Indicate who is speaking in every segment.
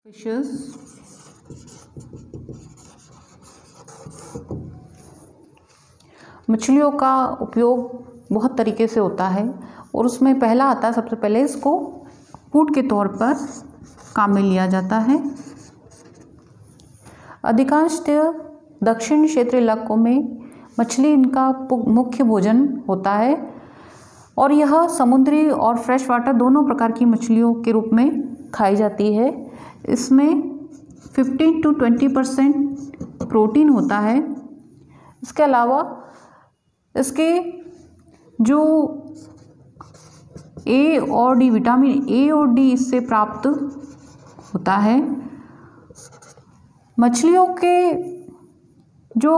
Speaker 1: Fishes मछलियों का उपयोग बहुत तरीके से होता है और उसमें पहला आता है, सबसे पहले इसको फूड के तौर पर काम में लिया जाता है। अधिकांशतः दक्षिण क्षेत्रीय इलाकों में मछली इनका मुख्य भोजन होता है और यह समुद्री और फ्रेश वाटर दोनों प्रकार की मछलियों के रूप में खाई जाती है। इसमें 15 to 20% प्रोटीन होता है। इसके अलावा इसके जो ए और डी, विटामिन ए और डी इससे प्राप्त होता है। मछलियों के जो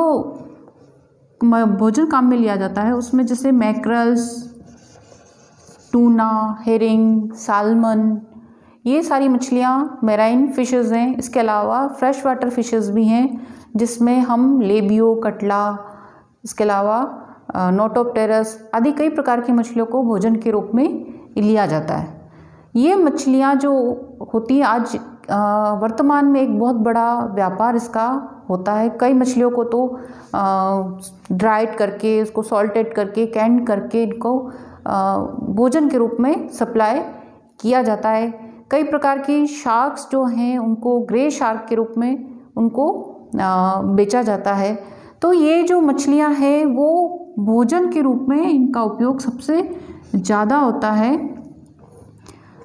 Speaker 1: भोजन काम में लिया जाता है उसमें जैसे मैकरल्स, टूना, हेरिंग, साल्मन, ये सारी मछलियाँ मैराइन फिशेस हैं। इसके अलावा फ्रेश वाटर फिशेस भी हैं जिसमें हम लेबियो, कटला, इसके अलावा नोटोप्टेरस आदि कई प्रकार की मछलियों को भोजन के रूप में लिया जाता है। ये मछलियाँ जो होती हैं आज वर्तमान में एक बहुत बड़ा व्यापार इसका होता है। कई मछलियों को तो ड्राइड करके, उसको सॉल्टेड करके, कैंड करके इनको भोजन के रूप में सप्लाई किया जाता है। कई प्रकार की शार्क्स जो हैं उनको ग्रे शार्क के रूप में उनको बेचा जाता है। तो ये जो मछलियां हैं वो भोजन के रूप में इनका उपयोग सबसे ज़्यादा होता है।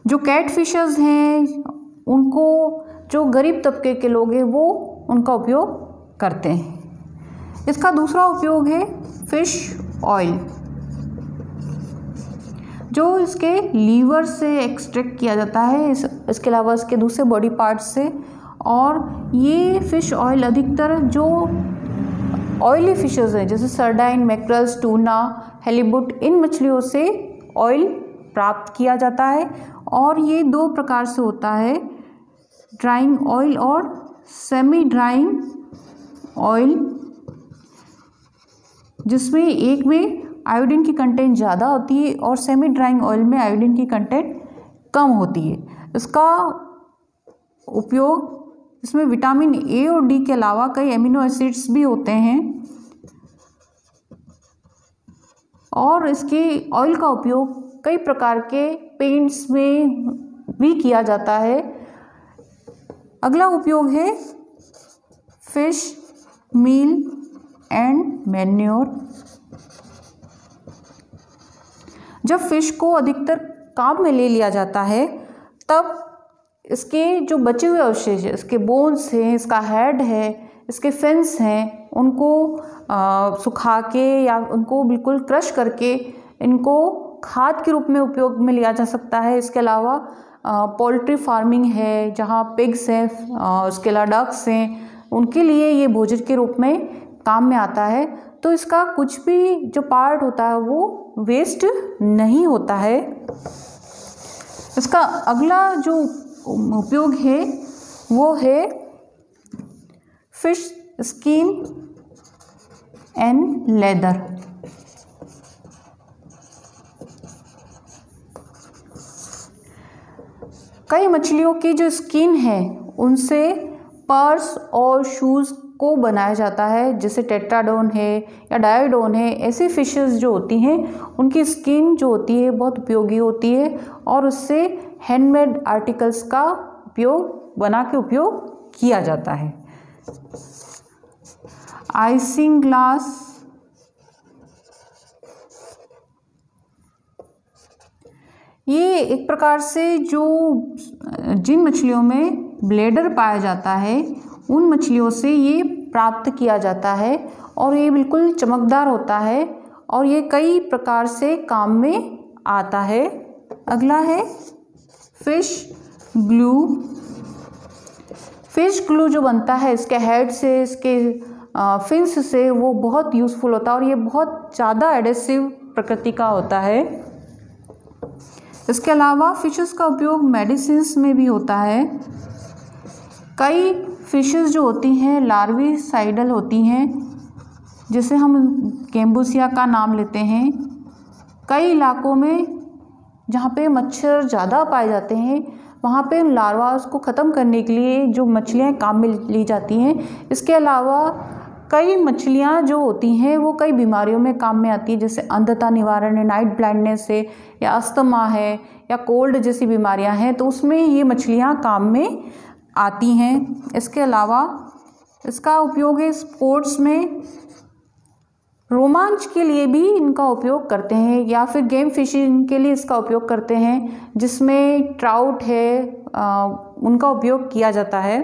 Speaker 1: जो कैट फिशेस हैं उनको जो गरीब तबके के लोग हैं वो उनका उपयोग करते हैं। इसका दूसरा उपयोग है फिश ऑयल, जो इसके लीवर से एक्सट्रैक्ट किया जाता है, इसके अलावा इसके दूसरे बॉडी पार्ट्स से। और ये फिश ऑयल अधिकतर जो ऑयली फिशेस हैं जैसे सर्डाइन, मैकरल्स, टूना, हेलीबुट, इन मछलियों से ऑयल प्राप्त किया जाता है। और ये दो प्रकार से होता है, ड्राइंग ऑयल और सेमी ड्राइंग ऑयल, जिसमें एक में आयोडीन की कंटेंट ज़्यादा होती है और सेमी ड्राइंग ऑयल में आयोडीन की कंटेंट कम होती है। इसका उपयोग इसमें विटामिन ए और डी के अलावा कई एमिनो एसिड्स भी होते हैं और इसके ऑयल का उपयोग कई प्रकार के पेंट्स में भी किया जाता है। अगला उपयोग है फिश मील एंड मैन्योर। जब फिश को अधिकतर काम में ले लिया जाता है तब इसके जो बचे हुए अवशेष हैं, इसके बोन्स हैं, इसका हेड है, इसके फिन्स हैं, उनको सुखा के या उनको बिल्कुल क्रश करके इनको खाद के रूप में उपयोग में लिया जा सकता है। इसके अलावा पोल्ट्री फार्मिंग है जहाँ पिग्स हैं, उसके अलावा डक्स हैं, उनके लिए ये भोजन के रूप में काम में आता है। तो इसका कुछ भी जो पार्ट होता है वो वेस्ट नहीं होता है। इसका अगला जो उपयोग है वो है फिश स्किन एंड लेदर। कई मछलियों की जो स्किन है उनसे पर्स और शूज़ को बनाया जाता है, जैसे टेट्राडोन है या डायोडोन है। ऐसी फिशेस जो होती हैं उनकी स्किन जो होती है बहुत उपयोगी होती है और उससे हैंडमेड आर्टिकल्स का उपयोग किया जाता है। आइसिंग ग्लास, ये एक प्रकार से जो जिन मछलियों में ब्लेडर पाया जाता है उन मछलियों से ये प्राप्त किया जाता है और ये बिल्कुल चमकदार होता है और ये कई प्रकार से काम में आता है। अगला है फिश ग्लू। फिश ग्लू जो बनता है इसके हेड से, इसके फिन्स से, वो बहुत यूज़फुल होता है और ये बहुत ज़्यादा एडेसिव प्रकृति का होता है। इसके अलावा फिशेस का उपयोग मेडिसिन्स में भी होता है। कई फिशेस जो होती हैं लार्विसाइडल होती हैं, जैसे हम गेम्बूसिया का नाम लेते हैं। कई इलाकों में जहाँ पे मच्छर ज़्यादा पाए जाते हैं वहाँ पे उन लार्वास को ख़त्म करने के लिए जो मछलियाँ काम में ली जाती हैं। इसके अलावा कई मछलियाँ जो होती हैं वो कई बीमारियों में काम में आती है, जैसे अंधता निवारण है, नाइट ब्लाइंडनेस है, या अस्थमा है, या कोल्ड जैसी बीमारियाँ हैं, तो उसमें ये मछलियाँ काम में आती हैं। इसके अलावा इसका उपयोग है स्पोर्ट्स में, रोमांच के लिए भी इनका उपयोग करते हैं, या फिर गेम फिशिंग के लिए इसका उपयोग करते हैं, जिसमें ट्राउट है उनका उपयोग किया जाता है।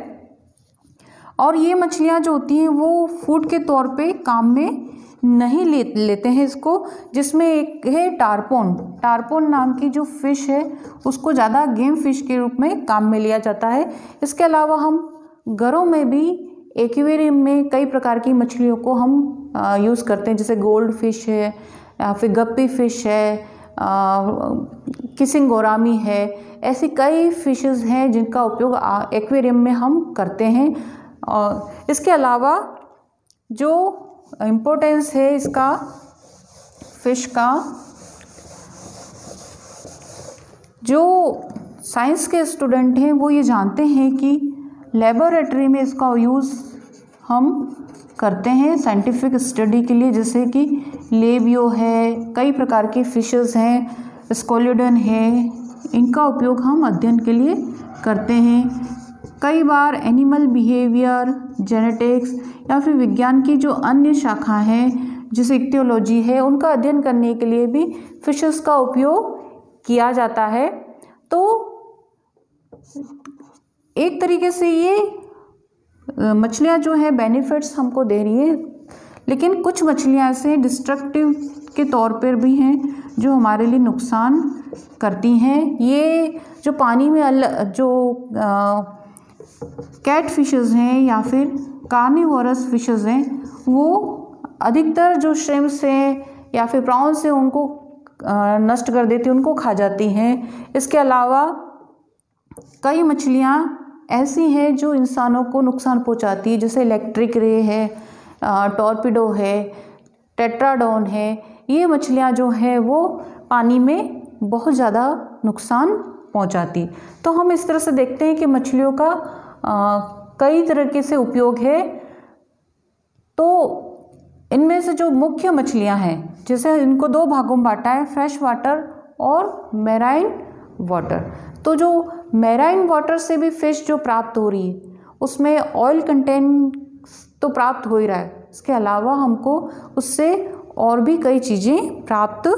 Speaker 1: और ये मछलियाँ जो होती हैं वो फूड के तौर पे काम में नहीं लेते हैं इसको, जिसमें एक है टारपोन नाम की जो फिश है उसको ज़्यादा गेम फिश के रूप में काम में लिया जाता है। इसके अलावा हम घरों में भी एक्वेरियम में कई प्रकार की मछलियों को हम यूज़ करते हैं, जैसे गोल्ड फिश है, या फिर गप्पी फिश है, किसिंग गोरामी है। ऐसी कई फिशेस हैं जिनका उपयोग एक्वेरियम में हम करते हैं। और इसके अलावा जो इम्पोर्टेंस है इसका फिश का, जो साइंस के स्टूडेंट हैं वो ये जानते हैं कि लेबोरेटरी में इसका यूज़ हम करते हैं साइंटिफिक स्टडी के लिए, जैसे कि लेबियो है, कई प्रकार के फिशेस हैं, स्कोलिडन है, इनका उपयोग हम अध्ययन के लिए करते हैं। कई बार एनिमल बिहेवियर, जेनेटिक्स या फिर विज्ञान की जो अन्य शाखा हैं जैसे इक्तियोलॉजी है, उनका अध्ययन करने के लिए भी फिशेस का उपयोग किया जाता है। तो एक तरीके से ये मछलियाँ जो है बेनिफिट्स हमको दे रही है, लेकिन कुछ मछलियाँ ऐसे डिस्ट्रक्टिव के तौर पर भी हैं जो हमारे लिए नुकसान करती हैं। ये जो पानी में जो कैट फिशेस हैं या फिर कार्निवोरस फिशेस हैं, वो अधिकतर जो श्रिम्प्स हैं या फिर प्रॉन्स हैं उनको नष्ट कर देती हैं, उनको खा जाती हैं। इसके अलावा कई मछलियाँ ऐसी हैं जो इंसानों को नुकसान पहुंचाती है, जैसे इलेक्ट्रिक रे है, टॉर्पिडो है, टेट्राडोन है। ये मछलियाँ जो हैं वो पानी में बहुत ज़्यादा नुकसान पहुंचाती। तो हम इस तरह से देखते हैं कि मछलियों का कई तरीके से उपयोग है। तो इनमें से जो मुख्य मछलियां हैं, जैसे इनको दो भागों में बांटा है, फ्रेश वाटर और मैराइन वाटर। तो जो मैराइन वाटर से भी फिश जो प्राप्त हो रही है उसमें ऑयल कंटेंट तो प्राप्त हो ही रहा है, इसके अलावा हमको उससे और भी कई चीज़ें प्राप्त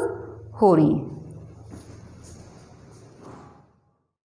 Speaker 1: हो रही हैं।